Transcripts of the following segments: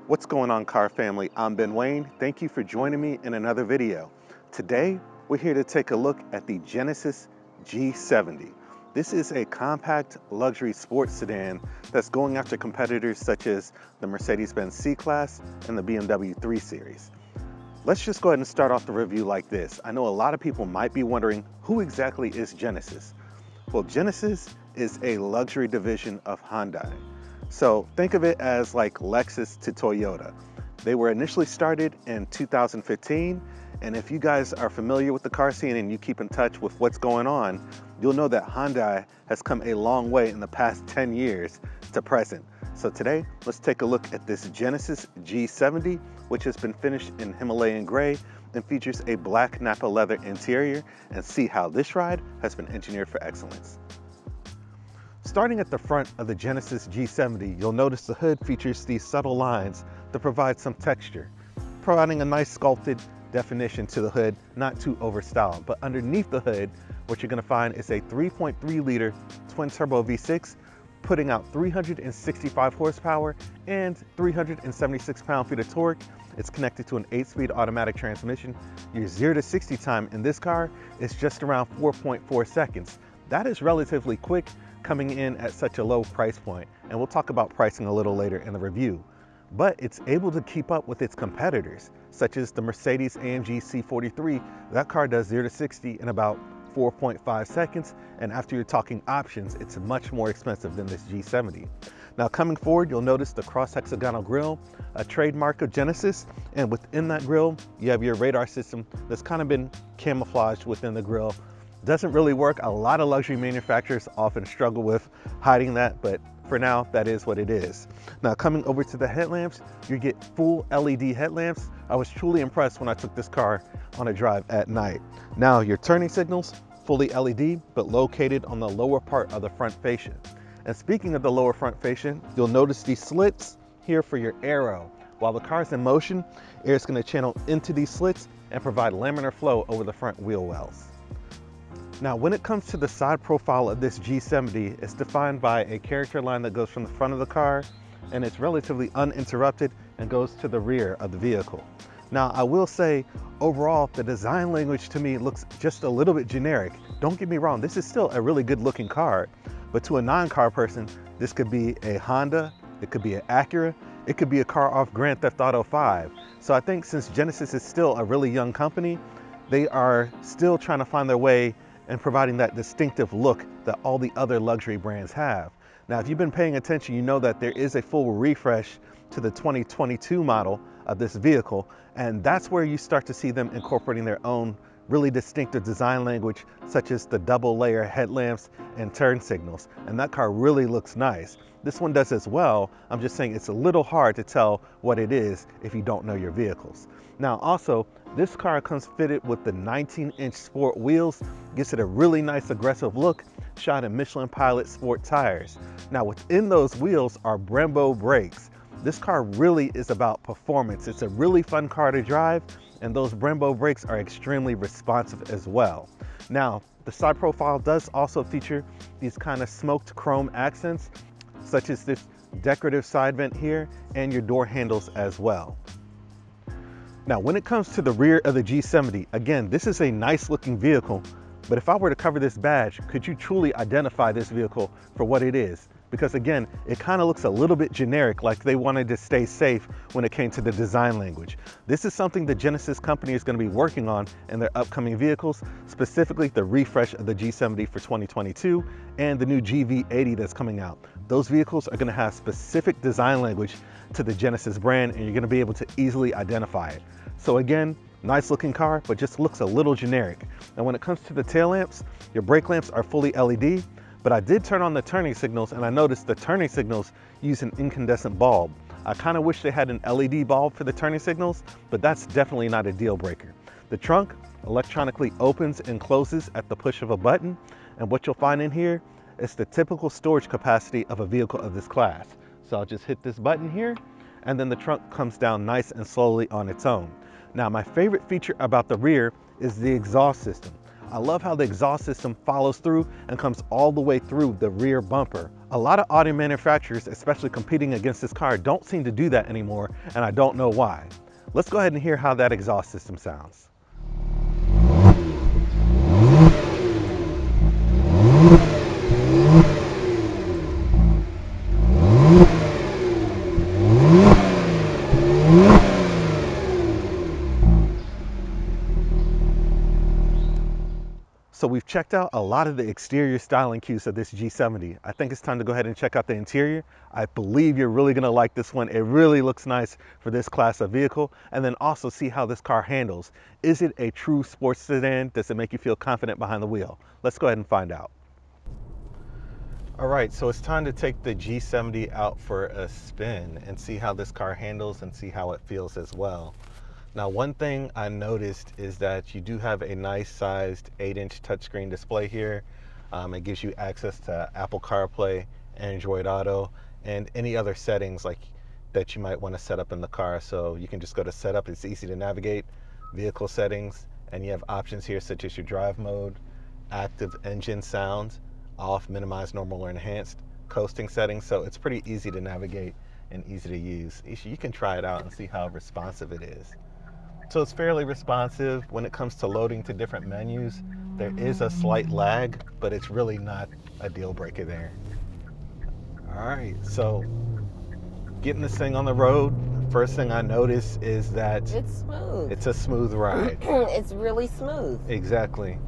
What's going on, car family? I'm Ben Wayne. Thank you for joining me in another video. Today, we're here to take a look at the Genesis G70. This is a compact luxury sports sedan that's going after competitors such as the Mercedes-Benz C-Class and the BMW 3 Series. Let's just go ahead and start off the review like this. I know a lot of people might be wondering, who exactly is Genesis? Well, Genesis is a luxury division of Hyundai. So think of it as like Lexus to Toyota. They were initially started in 2015, and if you guys are familiar with the car scene and you keep in touch with what's going on, you'll know that Hyundai has come a long way in the past 10 years to present. So today, let's take a look at this Genesis G70, which has been finished in Himalayan gray and features a black Nappa leather interior, and see how this ride has been engineered for excellence. Starting at the front of the Genesis G70, you'll notice the hood features these subtle lines that provide some texture, providing a nice sculpted definition to the hood, not too overstyled. But underneath the hood, what you're gonna find is a 3.3 liter twin turbo V6, putting out 365 horsepower and 376 pound-feet of torque. It's connected to an 8-speed automatic transmission. Your 0 to 60 time in this car is just around 4.4 seconds. That is relatively quick, coming in at such a low price point, and we'll talk about pricing a little later in the review. But it's able to keep up with its competitors, such as the Mercedes-AMG C43. That car does 0 to 60 in about 4.5 seconds, and after you're talking options, it's much more expensive than this G70. Now coming forward, you'll notice the cross-hexagonal grille, a trademark of Genesis, and within that grille, you have your radar system that's kind of been camouflaged within the grille. Doesn't really work. A lot of luxury manufacturers often struggle with hiding that, but for now, that is what it is. Now coming over to the headlamps, you get full LED headlamps. I was truly impressed when I took this car on a drive at night. Now your turning signals, fully LED, but located on the lower part of the front fascia. And speaking of the lower front fascia, you'll notice these slits here for your aero. While the car is in motion, air is going to channel into these slits and provide laminar flow over the front wheel wells. Now, when it comes to the side profile of this G70, it's defined by a character line that goes from the front of the car, and it's relatively uninterrupted and goes to the rear of the vehicle. Now, I will say, overall, the design language to me looks just a little bit generic. Don't get me wrong, this is still a really good looking car, but to a non-car person, this could be a Honda, it could be an Acura, it could be a car off Grand Theft Auto 5. So I think since Genesis is still a really young company, they are still trying to find their way and providing that distinctive look that all the other luxury brands have. Now, if you've been paying attention, you know that there is a full refresh to the 2022 model of this vehicle, and that's where you start to see them incorporating their own really distinctive design language, such as the double layer headlamps and turn signals, and that car really looks nice. This one does as well. I'm just saying it's a little hard to tell what it is if you don't know your vehicles. Now also, this car comes fitted with the 19-inch sport wheels, gives it a really nice aggressive look, shot in Michelin Pilot sport tires. Now within those wheels are Brembo brakes. This car really is about performance. It's a really fun car to drive, and those Brembo brakes are extremely responsive as well. Now, the side profile does also feature these kind of smoked chrome accents, such as this decorative side vent here and your door handles as well. Now, when it comes to the rear of the G70, again, this is a nice looking vehicle, but if I were to cover this badge, could you truly identify this vehicle for what it is? Because again, it kind of looks a little bit generic, like they wanted to stay safe when it came to the design language. This is something the Genesis company is going to be working on in their upcoming vehicles, specifically the refresh of the G70 for 2022 and the new GV80 that's coming out. Those vehicles are going to have specific design language to the Genesis brand, and you're going to be able to easily identify it. So again, nice looking car, but just looks a little generic. And when it comes to the tail lamps, your brake lamps are fully LED, but I did turn on the turning signals, and I noticed the turning signals use an incandescent bulb. I kind of wish they had an LED bulb for the turning signals, but that's definitely not a deal breaker. The trunk electronically opens and closes at the push of a button, and what you'll find in here is the typical storage capacity of a vehicle of this class. So I'll just hit this button here, and then the trunk comes down nice and slowly on its own. Now, my favorite feature about the rear is the exhaust system. I love how the exhaust system follows through and comes all the way through the rear bumper A lot of auto manufacturers, especially competing against this car, don't seem to do that anymore, and I don't know why. Let's go ahead and hear how that exhaust system sounds. So we've checked out a lot of the exterior styling cues of this G70. I think it's time to go ahead and check out the interior. I believe you're really gonna like this one. It really looks nice for this class of vehicle. And then also see how this car handles. Is it a true sports sedan? Does it make you feel confident behind the wheel? Let's go ahead and find out. All right, so it's time to take the G70 out for a spin and see how this car handles and see how it feels as well. Now, one thing I noticed is that you do have a nice sized 8-inch touchscreen display here. It gives you access to Apple CarPlay, Android Auto, and any other settings like that you might want to set up in the car. So you can just go to setup, it's easy to navigate, vehicle settings, and you have options here such as your drive mode, active engine sounds, off, minimize, normal, or enhanced, coasting settings. So it's pretty easy to navigate and easy to use. You can try it out and see how responsive it is. So it's fairly responsive when it comes to loading to different menus. There is a slight lag, but it's really not a deal breaker there. All right, so getting this thing on the road, first thing I notice is that it's smooth. It's a smooth ride. It's really smooth. Exactly.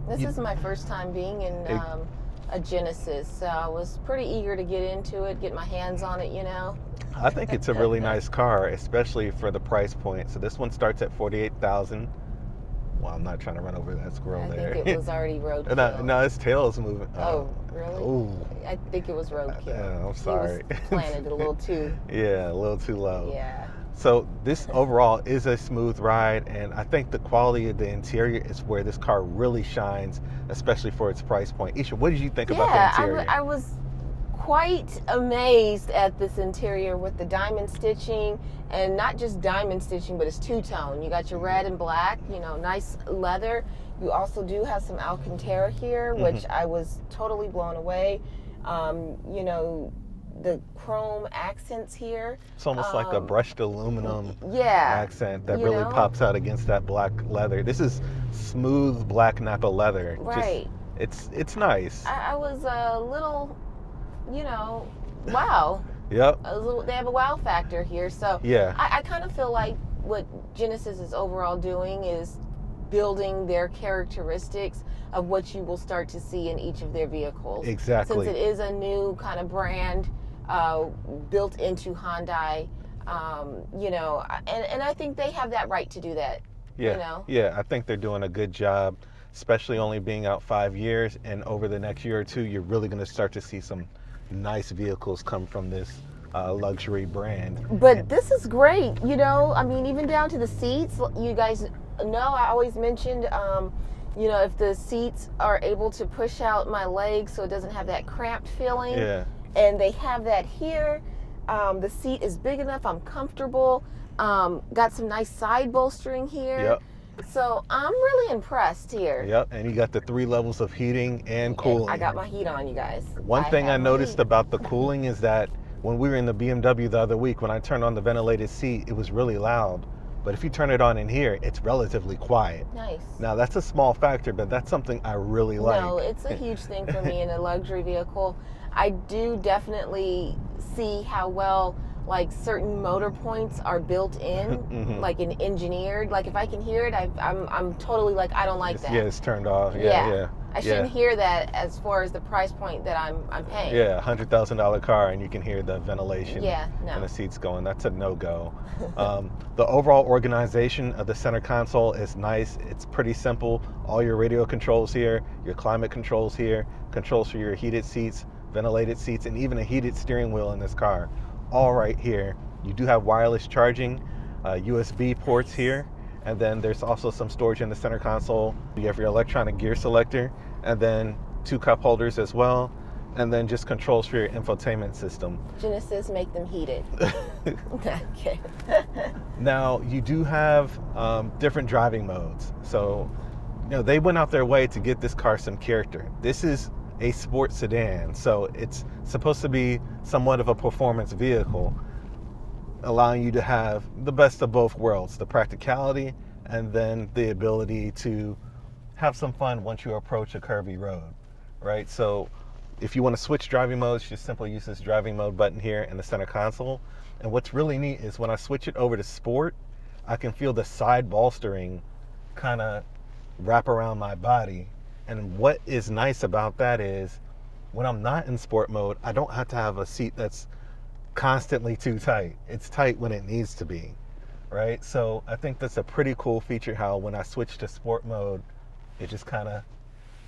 This is my first time being in a Genesis, so I was pretty eager to get into it, get my hands on it, you know. I think it's a really nice car, especially for the price point. So this one starts at $48,000. Well, I'm not trying to run over that squirrel there. I think it was already roadkill. No, his tail is moving. Oh, really? Ooh. I think it was roadkill. I'm sorry. He was planted a little too. Yeah, a little too low. Yeah. So this overall is a smooth ride, and I think the quality of the interior is where this car really shines, especially for its price point. Isha, what did you think about the interior? I was quite amazed at this interior with the diamond stitching, and not just diamond stitching, but it's two-tone. You got your red and black, you know, nice leather. You also do have some Alcantara here, which I was totally blown away. You know, the chrome accents here. It's almost like a brushed aluminum yeah, accent that really pops out against that black leather. This is smooth black Napa leather. Right. It's nice. I was a little, you know, wow. Yep. They have a wow factor here. So yeah, I kind of feel like what Genesis is overall doing is building their characteristics of what you will start to see in each of their vehicles. Exactly. Since it is a new kind of brand built into Hyundai, you know, and I think they have that right to do that. Yeah. You know? Yeah, I think they're doing a good job, especially only being out 5 years, and over the next year or two, you're really going to start to see some nice vehicles come from this luxury brand. But this is great, you know, I mean, even down to the seats. You guys know I always mentioned, you know, if the seats are able to push out my legs so it doesn't have that cramped feeling. Yeah. And they have that here. The seat is big enough, I'm comfortable. Got some nice side bolstering here. Yep. So I'm really impressed here. Yep, and you got the 3 levels of heating and cooling. I got my heat on, you guys. One thing I noticed about the cooling is that when we were in the BMW the other week, when I turned on the ventilated seat, it was really loud. But if you turn it on in here, it's relatively quiet. Nice. Now that's a small factor, but that's something I really like. No, it's a huge thing for me in a luxury vehicle. I do definitely see how well like certain motor points are built in, like and engineered. Like if I can hear it, I'm totally like, I don't like that. Yeah, it's turned off. Yeah. I shouldn't hear that as far as the price point that I'm paying. Yeah, $100,000 car and you can hear the ventilation and the seats going. That's a no-go. The overall organization of the center console is nice. It's pretty simple. All your radio controls here, your climate controls here, controls for your heated seats, ventilated seats, and even a heated steering wheel in this car. All right here. You do have wireless charging, USB ports here, and then there's also some storage in the center console. You have your electronic gear selector, and then 2 cup holders as well, and then just controls for your infotainment system. Genesis, make them heated. Okay. Now, you do have different driving modes. So, you know, they went out their way to get this car some character. This is a sport sedan. So it's supposed to be somewhat of a performance vehicle, allowing you to have the best of both worlds, the practicality and then the ability to have some fun once you approach a curvy road, right? So if you want to switch driving modes, just simply use this driving mode button here in the center console. And what's really neat is when I switch it over to sport, I can feel the side bolstering kind of wrap around my body. And what is nice about that is when I'm not in sport mode, I don't have to have a seat that's constantly too tight. It's tight when it needs to be, right? So I think that's a pretty cool feature, how when I switch to sport mode, it just kind of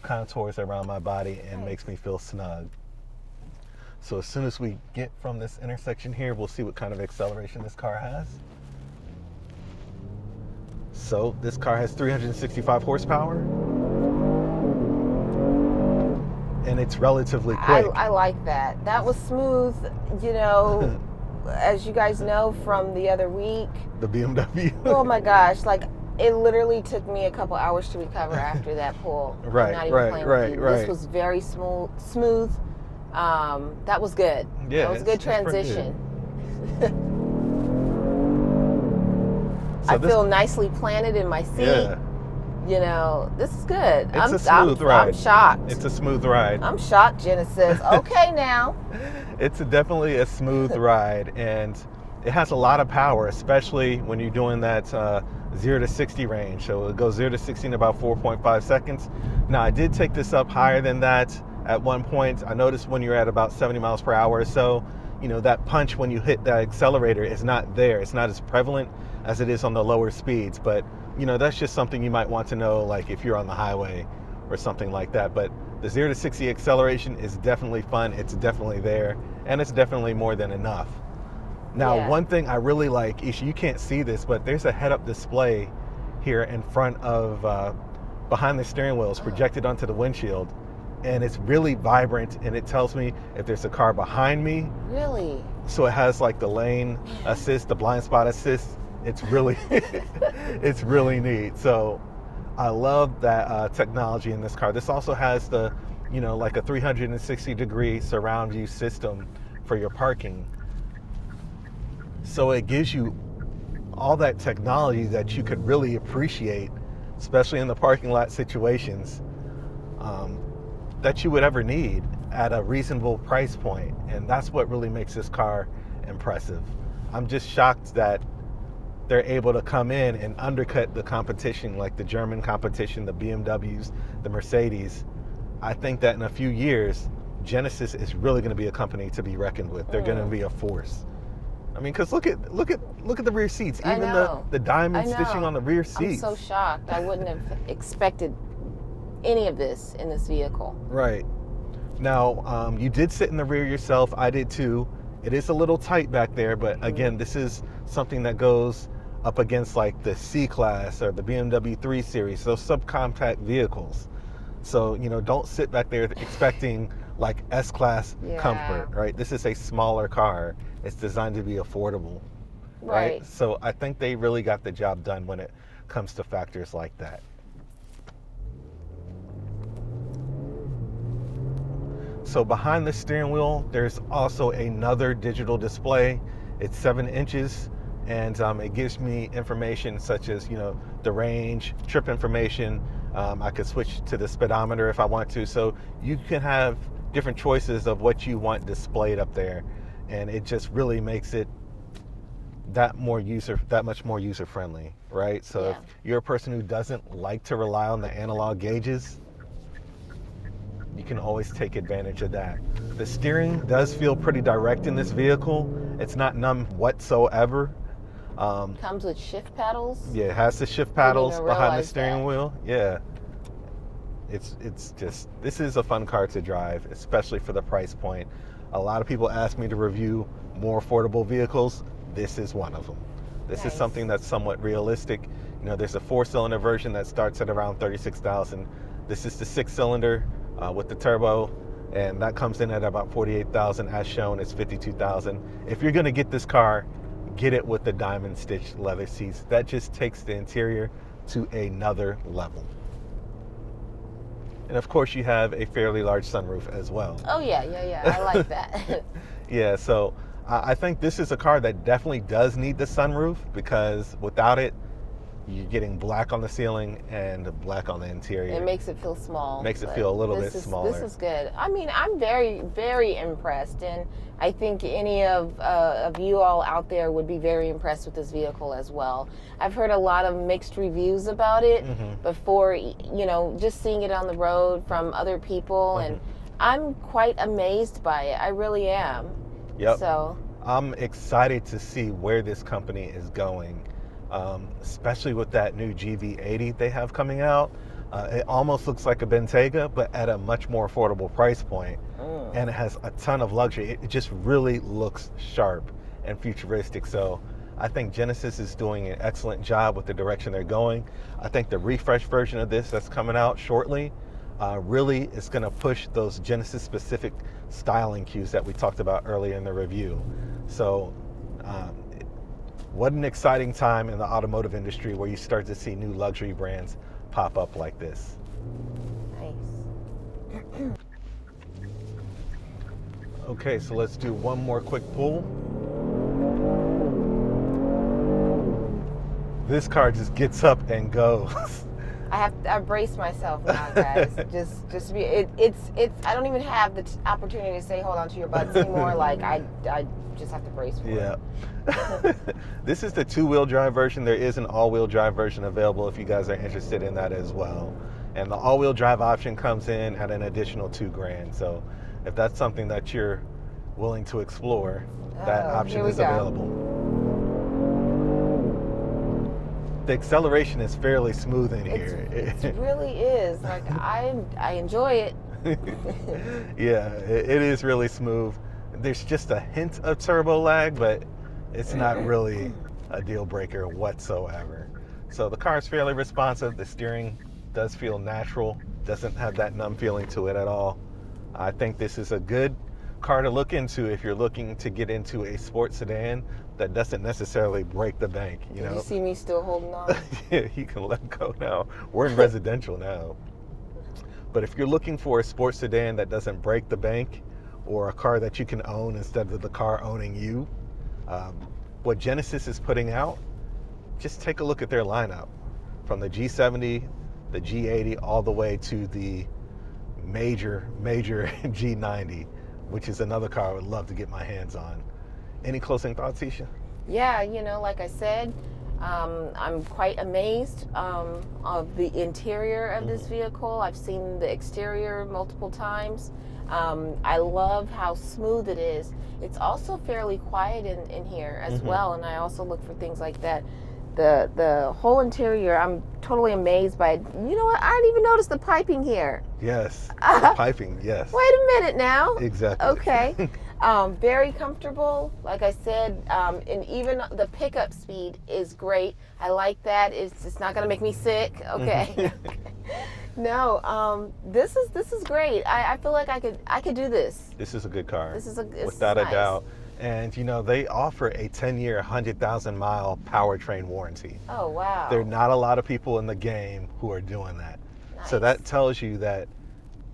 contours around my body and makes me feel snug. So as soon as we get from this intersection here, we'll see what kind of acceleration this car has. So this car has 365 horsepower. And it's relatively quick. I like that. That was smooth, you know, as you guys know from the other week. The BMW. Oh my gosh, like it literally took me a couple hours to recover after that pull. Right. This was very smooth. That was good. Yeah, that was a good transition. So I feel nicely planted in my seat. Yeah. You know, this is good. It's a smooth ride. I'm shocked. It's a smooth ride. I'm shocked, Genesis. Okay, now. It's definitely a smooth ride, and it has a lot of power, especially when you're doing that 0 to 60 range. So it goes 0 to 60 in about 4.5 seconds. Now, I did take this up higher than that at one point. I noticed when you're at about 70 miles per hour or so, you know, that punch when you hit that accelerator is not there. It's not as prevalent as it is on the lower speeds, but you know, that's just something you might want to know, like if you're on the highway or something like that. But the 0 to 60 acceleration is definitely fun. It's definitely there, and it's definitely more than enough. Now, one thing I really like, Isha, you can't see this, but there's a head-up display here in front of, behind the steering wheel. It's projected onto the windshield, and it's really vibrant, and it tells me if there's a car behind me. Really? So it has like the lane assist, the blind spot assist. It's really, it's really neat. So I love that technology in this car. This also has the, you know, like a 360-degree surround view system for your parking. So it gives you all that technology that you could really appreciate, especially in the parking lot situations, that you would ever need at a reasonable price point. And that's what really makes this car impressive. I'm just shocked that they're able to come in and undercut the competition, like the German competition, the BMWs, the Mercedes. I think that in a few years, Genesis is really going to be a company to be reckoned with. They're going to be a force. I mean, because look at the rear seats, even the diamond stitching on the rear seats. I'm so shocked. I wouldn't have expected any of this in this vehicle. Right. Now, you did sit in the rear yourself. I did too. It is a little tight back there, but again, this is something that goes up against like the C-Class or the BMW 3 Series, those subcompact vehicles. So, you know, don't sit back there expecting like S-Class comfort, right? This is a smaller car. It's designed to be affordable, right? So I think they really got the job done when it comes to factors like that. So behind the steering wheel, there's also another digital display. It's 7 inches, and it gives me information such as, you know, the range, trip information. I could switch to the speedometer if I want to. So you can have different choices of what you want displayed up there, and it just really makes it that much more user friendly, right? So if you're a person who doesn't like to rely on the analog gauges, you can always take advantage of that. The steering does feel pretty direct in this vehicle. It's not numb whatsoever. Comes with shift paddles? Yeah, it has the shift paddles behind the steering wheel. Yeah. It's just, this is a fun car to drive, especially for the price point. A lot of people ask me to review more affordable vehicles. This is one of them. This is something that's somewhat realistic. You know, there's a 4-cylinder version that starts at around $36,000. This is the 6-cylinder with the turbo, and that comes in at about $48,000. As shown, it's $52,000. If you're gonna get this car, get it with the diamond stitched leather seats. That just takes the interior to another level. And of course you have a fairly large sunroof as well. Oh yeah. I like that. Yeah, so I think this is a car that definitely does need the sunroof, because without it, you're getting black on the ceiling and black on the interior. It makes it feel small. Makes it feel a little bit smaller. This is good. I mean, I'm very, very impressed, and I think any of you all out there would be very impressed with this vehicle as well. I've heard a lot of mixed reviews about it before, you know, just seeing it on the road from other people, and I'm quite amazed by it. I really am. Yep. So I'm excited to see where this company is going. Especially with that new GV80 they have coming out. It almost looks like a Bentayga, but at a much more affordable price point. And it has a ton of luxury. It just really looks sharp and futuristic. So I think Genesis is doing an excellent job with the direction they're going. I think the refresh version of this that's coming out shortly really is going to push those Genesis specific styling cues that we talked about earlier in the review. So what an exciting time in the automotive industry, where you start to see new luxury brands pop up like this. Nice. Okay, so let's do one more quick pull. This car just gets up and goes. I brace myself now, guys. just be it's I don't even have the opportunity to say hold on to your butts anymore. Like I just have to brace for it. Yeah. This is the 2-wheel drive version. There is an all-wheel drive version available if you guys are interested in that as well. And the all-wheel drive option comes in at an additional $2,000. So if that's something that you're willing to explore, that option is available. The acceleration is fairly smooth in here. It really is. Like I enjoy it. Yeah, it is really smooth. There's just a hint of turbo lag, but it's not really a deal breaker whatsoever. So the car is fairly responsive. The steering does feel natural, doesn't have that numb feeling to it at all. I think this is a good car to look into if you're looking to get into a sports sedan that doesn't necessarily break the bank. You know, you see me still holding on. Yeah, you can let go now. We're in residential now. But if you're looking for a sports sedan that doesn't break the bank, or a car that you can own instead of the car owning you, what Genesis is putting out, just take a look at their lineup. From the G70, the G80, all the way to the major G90, which is another car I would love to get my hands on. Any closing thoughts, Isha? Yeah, you know, like I said, I'm quite amazed of the interior of this vehicle. I've seen the exterior multiple times. I love how smooth it is. It's also fairly quiet in here as well, and I also look for things like that. The whole interior, I'm totally amazed by it. You know what? I didn't even notice the piping here. Yes, the piping, yes. Wait a minute now. Exactly. Okay. Very comfortable, like I said, and even the pickup speed is great. I like that. It's not going to make me sick. Okay. No, this is great. I feel like I could do this. This is a good car. This is without a doubt. And you know, they offer a 10-year, 100,000 mile powertrain warranty. Oh wow. There are not a lot of people in the game who are doing that. Nice. So that tells you that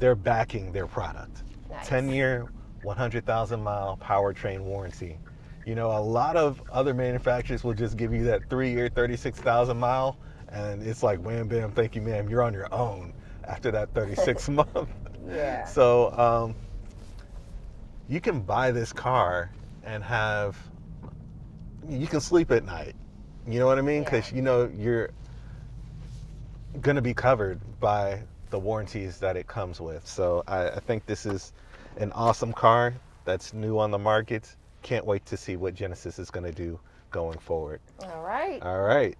they're backing their product. Nice. 10-year, 100,000 mile powertrain warranty. You know, a lot of other manufacturers will just give you that 3-year, 36,000 mile, and it's like, wham, bam, thank you, ma'am, you're on your own after that 36 month. Yeah. So you can buy this car and you can sleep at night. You know what I mean? Because you know you're going to be covered by the warranties that it comes with. So I think this is an awesome car that's new on the market. Can't wait to see what Genesis is going to do going forward. All right. All right.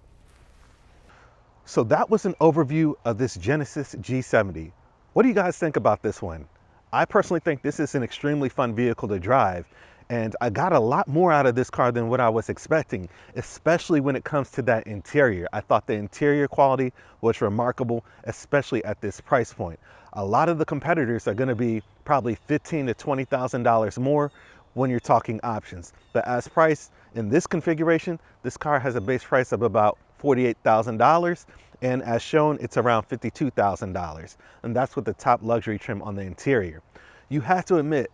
So that was an overview of this Genesis G70. What do you guys think about this one? I personally think this is an extremely fun vehicle to drive, and I got a lot more out of this car than what I was expecting, especially when it comes to that interior. I thought the interior quality was remarkable, especially at this price point. A lot of the competitors are going to be probably $15,000 to $20,000 more when you're talking options. But as priced in this configuration, this car has a base price of about $48,000, and as shown, it's around $52,000. And that's with the top luxury trim on the interior. You have to admit,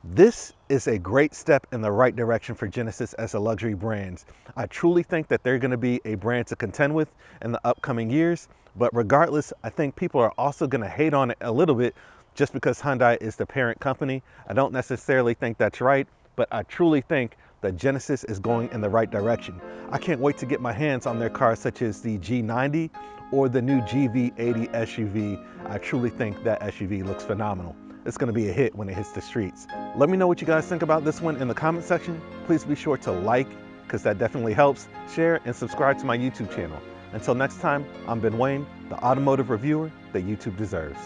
this is a great step in the right direction for Genesis as a luxury brand. I truly think that they're going to be a brand to contend with in the upcoming years. But regardless, I think people are also going to hate on it a little bit just because Hyundai is the parent company. I don't necessarily think that's right, but I truly think that Genesis is going in the right direction. I can't wait to get my hands on their cars such as the G90 or the new GV80 SUV. I truly think that SUV looks phenomenal. It's going to be a hit when it hits the streets. Let me know what you guys think about this one in the comment section. Please be sure to like, because that definitely helps, share, and subscribe to my YouTube channel. Until next time, I'm Ben Wayne, the automotive reviewer that YouTube deserves.